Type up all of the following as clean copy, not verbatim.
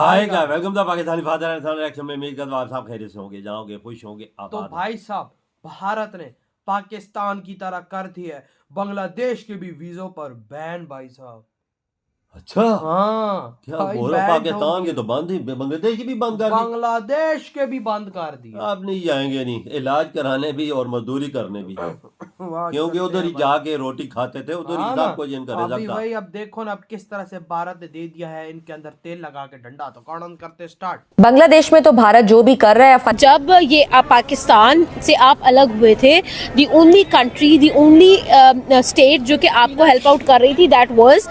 आएगा। Welcome the Pakistani father and son reaction में उम्मीद करता हूं आप सब खैरियत से होंगे, जाओगे, खुश होंगे, तो आबाद भाई साहब, भारत ने पाकिस्तान की तरह कर दी है बांग्लादेश के भी वीजों पर बैन भाई साहब। अच्छा हाँ क्या भाई, बोल रहा? बैन पाकिस्तान के तो बंद ही, बांग्लादेश की भी बंद कर दी। बांग्लादेश के भी बंद कर दिया। आप नहीं जाएंगे, नहीं इलाज कराने भी और मजदूरी करने भी, वहाँ क्योंकि चलते उधर हैं ही भाई। जाके रोटी खाते थे, उधर ही हाँ ना, सब कुछ इनका अभी रिजल्ट था। वही अब देखो ना, अब किस तरह से भारत ने दे दिया है इनके अंदर तेल लगा के डंडा, तो कौन करते स्टार्ट। बांग्लादेश में तो भारत जो भी कर रहा है, जब ये पाकिस्तान से आप अलग हुए थे, the only country, the only state जो कि आपको हेल्प आउट कर रही थी, दैट वाज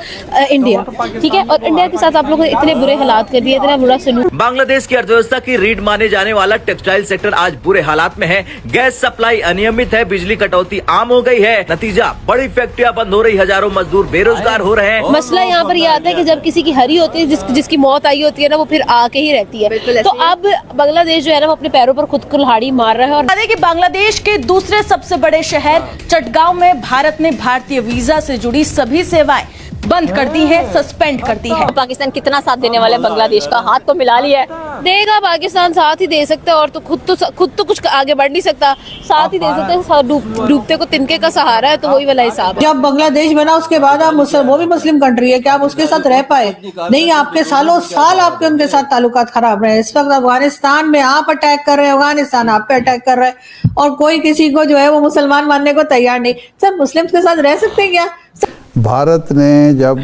इंडिया। ठीक है, और इंडिया के साथ आप लोगों ने इतने बुरे हालात कर दिए, इतना बुरा सलूक। बांग्लादेश की अर्थव्यवस्था की रीढ़ माने जाने वाला टेक्सटाइल सेक्टर आज बुरे हालात में है। गैस सप्लाई अनियमित है, बिजली कटौती आम हो गई है, नतीजा बड़ी फैक्ट्रियां बंद हो रही, हजारों मजदूर बेरोजगार हो रहे हैं। मसला यहाँ पर ये आता है कि जब किसी की हरी होती है, जिसकी मौत आई होती है ना, वो फिर आके ही रहती है। तो अब बांग्लादेश जो है ना, वो अपने पैरों पर खुद कुल्हाड़ी मार रहा है। और कि बांग्लादेश के दूसरे सबसे बड़े शहर चटगांव में भारत ने भारतीय वीजा से जुड़ी सभी सेवाएं बंद कर दी है, सस्पेंड कर दी है। पाकिस्तान कितना साथ देने वाला है बांग्लादेश का, हाथ तो मिला लिया है। देगा पाकिस्तान, साथ ही दे सकता है, और तो खुद तो कुछ आगे बढ़ नहीं सकता, साथ ही दे सकता है। डूबते को तिनके का सहारा है, तो वही वाला हिसाब है। जब बांग्लादेश बना उसके बाद आप वो भी मुस्लिम कंट्री है, क्या आप उसके साथ रह पाए? नहीं, आपके सालों साल आपके उनके साथ ताल्लुकात खराब रहे। इस वक्त अफगानिस्तान में आप अटैक कर रहे हैं, अफगानिस्तान आप पे अटैक कर रहा है, और कोई किसी को जो है वो मुसलमान मानने को तैयार नहीं। सब मुस्लिम के साथ रह सकते हैं क्या? भारत ने जब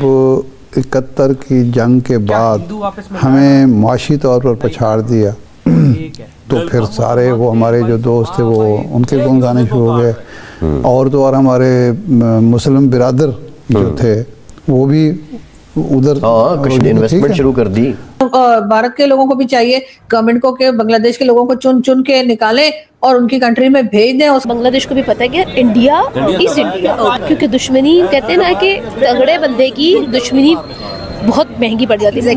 71 की जंग के बाद हमें मुआशी तौर पर पछाड़ दिया, तो फिर सारे वो हमारे जो दोस्त थे वो उनके गुण गाने शुरू हो गए, और तो और हमारे मुस्लिम बिरादर जो थे वो भी उधर कुछ इन्वेस्टमेंट शुरू कर दी। भारत के लोगों को भी चाहिए, गवर्नमेंट को, के बांग्लादेश के लोगों को चुन चुन के निकालें और उनकी कंट्री में भेज दें। बांग्लादेश को भी पता है कि इंडिया इज इंडिया, क्योंकि दुश्मनी कहते हैं ना कि तगड़े बंदे की दुश्मनी बहुत महंगी पड़ जाती है।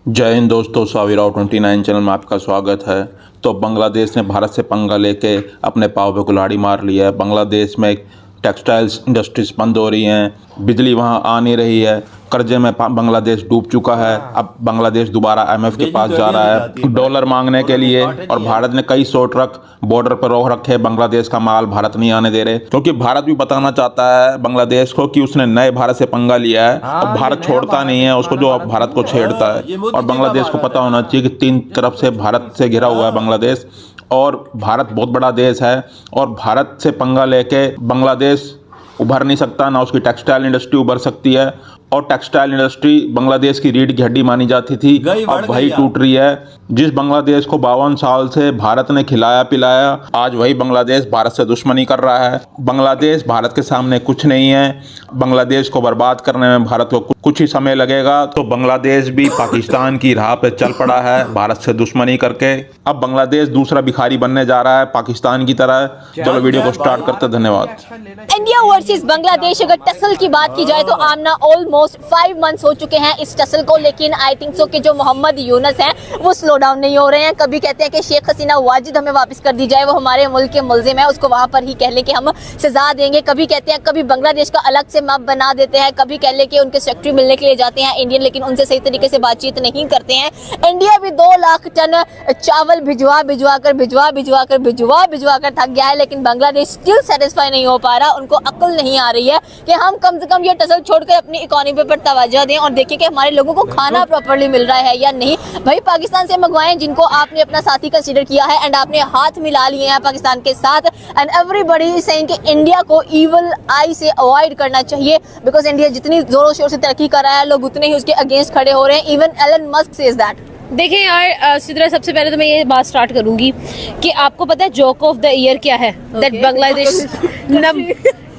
जय हिंद दोस्तों, साविराव 29 चैनल में आपका स्वागत है। तो बांग्लादेश ने भारत से पंगा लेके अपने पाँव पे कुल्हाड़ी मार लिया है। बांग्लादेश में टेक्सटाइल्स इंडस्ट्रीज बंद हो रही हैं, बिजली वहाँ आ नहीं रही है, कर्जे में बांग्लादेश डूब चुका है। अब बांग्लादेश दोबारा IMF के पास जा रहा है डॉलर मांगने के लिए, और भारत ने कई 100 ट्रक बॉर्डर पर रोक रखे। बांग्लादेश का माल भारत नहीं आने दे रहे, क्योंकि भारत भी बताना चाहता है बांग्लादेश को कि उसने नए भारत से पंगा लिया है। और भारत छोड़ता नहीं है उसको, जो अब भारत को छेड़ता है। और बांग्लादेश को पता होना चाहिए कि 3 तरफ से भारत से घिरा हुआ है बांग्लादेश, और भारत बहुत बड़ा देश है, और भारत से पंगा लेके बांग्लादेश उभर नहीं सकता, ना उसकी टेक्सटाइल इंडस्ट्री उभर सकती है। और टेक्सटाइल इंडस्ट्री बांग्लादेश की रीढ़ की हड्डी मानी जाती थी, अब वही टूट रही है। जिस बांग्लादेश को 52 साल से भारत ने खिलाया पिलाया, आज वही बांग्लादेश भारत से दुश्मनी कर रहा है। बांग्लादेश भारत के सामने कुछ नहीं है। बांग्लादेश को बर्बाद करने में भारत को कुछ ही समय लगेगा। तो बांग्लादेश भी पाकिस्तान की राह पे चल पड़ा है भारत से दुश्मनी करके। अब बांग्लादेश दूसरा भिखारी बनने जा रहा है पाकिस्तान की तरह। चलो वीडियो को स्टार्ट करते, धन्यवाद। इंडिया वर्सेस बांग्लादेश, अगर टसल की बात की जाए तो आमना ऑलमोस्ट 5 मंथ्स हो चुके हैं इस टसल को, लेकिन आई थिंक सो कि जो मोहम्मद यूनुस हैं वो स्लो डाउन नहीं हो रहे हैं। कभी कहते हैं कि शेख हसीना वाजिद हमें वापस कर दी जाए, वो हमारे मुल्क के मुल्जिम है, उसको वहां पर ही कह लें कि हम सजा देंगे। कभी कहते हैं कभी बांग्लादेश का अलग से मैप बना देते हैं, कभी कह लें कि उनके सेक्रेटरी मिलने के लिए जाते हैं इंडियन, लेकिन उनसे सही तरीके से बातचीत नहीं करते हैं। इंडिया भी 2 लाख टन चावल भिजवा कर थक गया है, लेकिन बांग्लादेश स्टिल सेटिस्फाई नहीं हो पा रहा। उनको अक्ल नहीं आ रही है कि हम कम से कम ये टसल छोड़कर अपनी इकोनॉमी पर तवज्जो दें और देखें कि हमारे लोगों को खाना प्रॉपर्ली मिल रहा है या नहीं। भाई पाकिस्तान से मंगवाएं जिनको आपने अपना साथी कंसीडर किया है, एंड आपने हाथ मिला लिए हैं पाकिस्तान के साथ। एंड एवरीबॉडी इज सेइंग कि इंडिया को इविल आई से अवॉइड करना चाहिए, बिकॉज इंडिया जितनी जोरों शोर से तरक्की कर रहा है, लोग उतने ही उसके अगेंस्ट खड़े हो रहे हैं। Even Elon Musk says that. देखिए यार, सिद्रा, सबसे पहले तो मैं ये बात स्टार्ट करूंगी कि आपको पता है जोक ऑफ द ईयर क्या है? That Bangladesh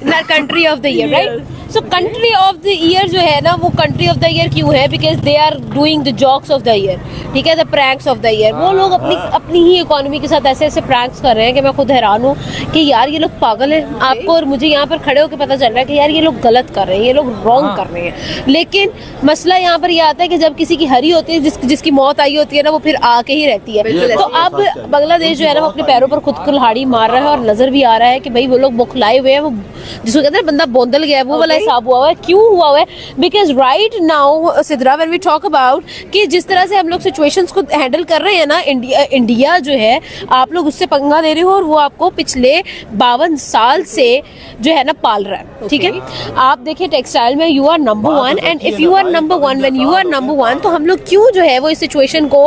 country of the year, right? So country of the year जो है ना, वो कंट्री ऑफ द ईयर क्यों है? Because they are doing the jokes of the year, ठीक है, the pranks of the year. वो लोग अपनी ही इकोनॉमी के साथ ऐसे ऐसे प्रैंक्स कर रहे हैं कि मैं खुद हैरान हूँ कि यार ये लोग पागल हैं। आपको और मुझे यहाँ पर खड़े होकर पता चल रहा है कि यार ये लोग गलत कर रहे हैं, ये लोग रॉन्ग कर रहे हैं। लेकिन मसला यहाँ पर ये आता है कि जब किसी की हरी होती है, जिसकी मौत आई होती है ना, वो फिर आके ही रहती है। तो अब बांग्लादेश जो है ना, वो अपने पैरों पर खुद कुल्हाड़ी मार रहा है, और नजर भी आ रहा है कि भाई वो लोग बुखलाए हुए हैं, वो जिसको कहते हैं बंदा बोंदल गया है, वो वाला हिसाब हुआ है। क्यों हुआ है? Because right now Sidra when we talk about कि जिस तरह से हम लोग सिचुएशंस को हैंडल कर रहे हैं ना, इंडिया जो है आप लोग उससे पंगा ले रहे हो और वो आपको पिछले 52 साल से जो है ना पाल रहा है। ठीक है, आप देखिए टेक्सटाइल में you are number 1 and if you are number 1 when you are number 1 तो हम लोग क्यों जो है वो इस सिचुएशन को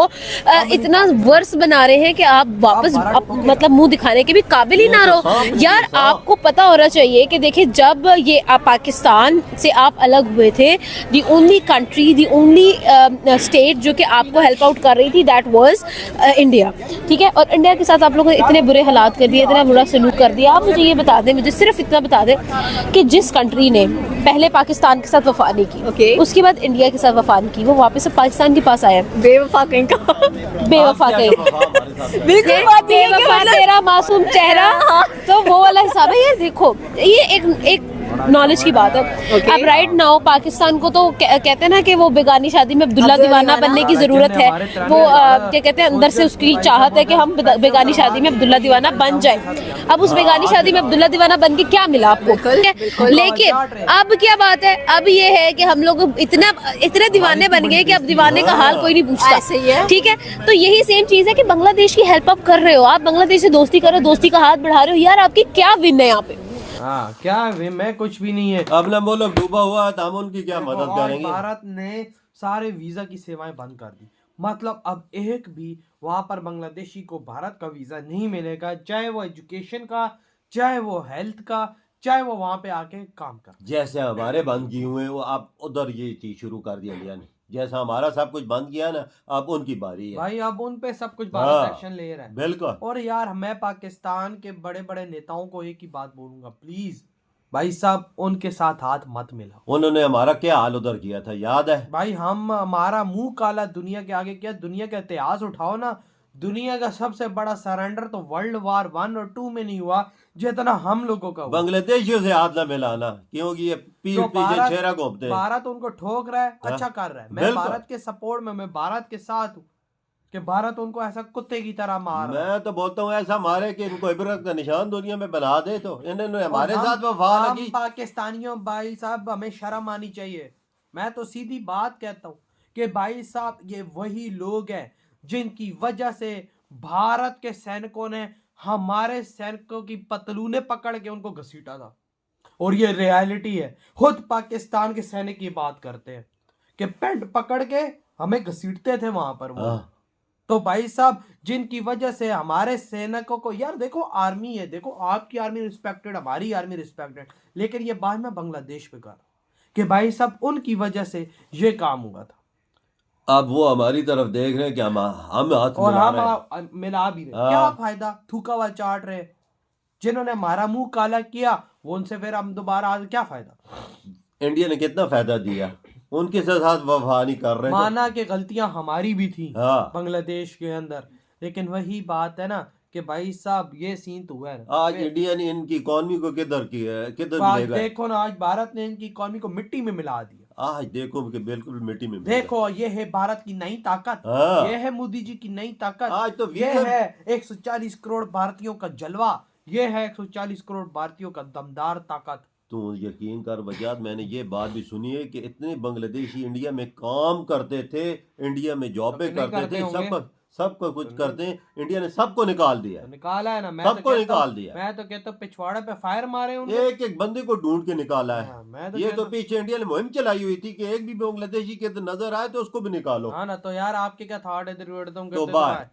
इतना वर्स बना रहे हैं कि आप वापस मतलब मुंह दिखाने के भी काबिल ही ना रहो। यार आपको पता होना चाहिए कि देखिए जब ये पाकिस्तान से आप अलग हुए थे, the only country, the only state जो कि आपको हेल्प आउट कर रही थी दैट वाज इंडिया। ठीक है, और इंडिया के साथ आप लोगों ने इतने बुरे हालात कर दिए, इतना बुरा सलूक कर दिया। आप मुझे ये बता दें, मुझे सिर्फ इतना बता दें कि जिस कंट्री ने पहले पाकिस्तान के साथ वफा नहीं की, उसके बाद इंडिया के साथ वफा नहीं की, वो वापस अब पाकिस्तान के पास आया। बेवफा कहीं का, बेवफा कहीं बिल्कुल बात नहीं है कि मतलब तेरा मासूम चेहरा, तो वो वाला हिसाब है। यार देखो ये एक नॉलेज की बात है। अब राइट नाउ पाकिस्तान को तो कहते हैं ना कि वो बेगानी शादी में अब्दुल्ला दीवाना बनने की जरूरत है। वो क्या कहते हैं, अंदर से उसकी चाहत है कि हम बेगानी शादी में अब्दुल्ला दीवाना बन जाए। अब उस बेगानी शादी में अब्दुल्ला दीवाना बन के क्या मिला आपको? लेकिन अब क्या बात है, अब ये है कि हम लोग इतने दीवाने बन गए कि अब दीवाने का हाल कोई नहीं पूछता। ठीक है, तो यही सेम चीज है कि बांग्लादेश की हेल्प अप कर रहे हो आप, बांग्लादेश से दोस्ती कर रहे हो, दोस्ती का हाथ बढ़ा रहे हो। यार आपकी क्या विन है यहाँ पे? हाँ, क्या मैं कुछ भी नहीं है। अब ना वो लोग डूबा हुआ है तो हम उनकी क्या मदद करेंगे? भारत ने सारे वीजा की सेवाएं बंद कर दी, मतलब अब एक भी वहां पर बांग्लादेशी को भारत का वीजा नहीं मिलेगा, चाहे वो एजुकेशन का, चाहे वो हेल्थ का, चाहे वो वहां पे आके काम कर। जैसे हमारे बंद किए हुए वो आप उधर ये चीज शुरू कर दिया इंडिया ने, जैसा हमारा सब कुछ बंद किया ना, अब उनकी बारी है भाई, अब उन पे सब कुछ भारत एक्शन ले रहा है। बिल्कुल। और यार मैं पाकिस्तान के बड़े बड़े नेताओं को एक ही बात बोलूंगा, प्लीज भाई साहब उनके साथ हाथ मत मिला। उन्होंने हमारा क्या हाल उधर किया था, याद है भाई? हमारा मुंह काला दुनिया के आगे किया। दुनिया का इतिहास उठाओ ना, दुनिया का सबसे बड़ा सरेंडर तो वर्ल्ड वार 1 और 2 में नहीं हुआ जितना हम लोगों का हुआ। बांग्लादेशियों से हाथ न मिलाना, क्योंकि ये पीछे छेरा घूमते हैं। भारत उनको ठोक रहा है, अच्छा कर रहा है। मैं भारत के सपोर्ट में, मैं भारत के साथ हूँ कि भारत उनको ऐसा कुत्ते की तरह मार। मैं तो बोलता हूँ ऐसा मारे कि इनको इबरत का निशान दुनिया में बना दे। तो इन्होंने हमारे साथ वफा लगी। पाकिस्तानियों भाई साहब हमें शर्म आनी चाहिए। मैं तो सीधी बात कहता हूँ कि भाई साहब ये वही लोग हैं जिनकी वजह से भारत के सैनिकों ने हमारे सैनिकों की पतलूने पकड़ के उनको घसीटा था। और ये रियलिटी है, खुद पाकिस्तान के सैनिक ये बात करते हैं कि पैंट पकड़ के हमें घसीटते थे वहां पर वो। तो भाई साहब जिनकी वजह से हमारे सैनिकों को, यार देखो आर्मी है, देखो आपकी आर्मी रिस्पेक्टेड, हमारी आर्मी रिस्पेक्टेड, लेकिन ये बात मैं बांग्लादेश पे कर रहा हूं कि भाई साहब उनकी वजह से ये काम हुआ था। अब वो हमारी तरफ देख रहे हैं कि हम हाथ और मिला हम मिला भी रहे, क्या फायदा? थूका हुआ चाट रहे। जिन्होंने हमारा मुंह काला किया वो उनसे फिर हम दोबारा आज क्या फायदा? इंडिया ने कितना फायदा दिया, उनके साथ वफा नहीं कर रहे। माना कि गलतियां हमारी भी थी हाँ। बांग्लादेश के अंदर, लेकिन वही बात है ना कि भाई साहब ये सीन तो हुआ है। आज इंडिया ने इनकी इकोनॉमी को किधर देखो ना, आज भारत ने इनकी इकोनॉमी को मिट्टी में मिला दिया। आज देखो कि बिल्कुल मिट्टी में देखो ये है भारत की नई ताकत। ये है मोदी जी की नई ताकत। आज तो ये है 140 करोड़ भारतीयों का जलवा। ये है 140 करोड़ भारतीयों का दमदार ताकत। तो यकीन कर वजाद, मैंने ये बात भी सुनी है कि इतने बांग्लादेशी इंडिया में काम करते थे, इंडिया में जॉबें करते थे, सबको कुछ करते हैं। इंडिया ने सबको निकाल दिया। निकाला है ना, मैं सबको निकाल दिया। मैं तो कहता हूँ पिछवाड़े पे फायर मारे उन्हें, एक एक बंदे को ढूंढ के निकाला है। ये तो पीछे इंडिया ने मुहिम चलाई हुई थी कि एक भी बांग्लादेशी के नजर आए तो उसको भी निकालो। हाँ ना, तो यार आपके क्या थॉट है? तो बात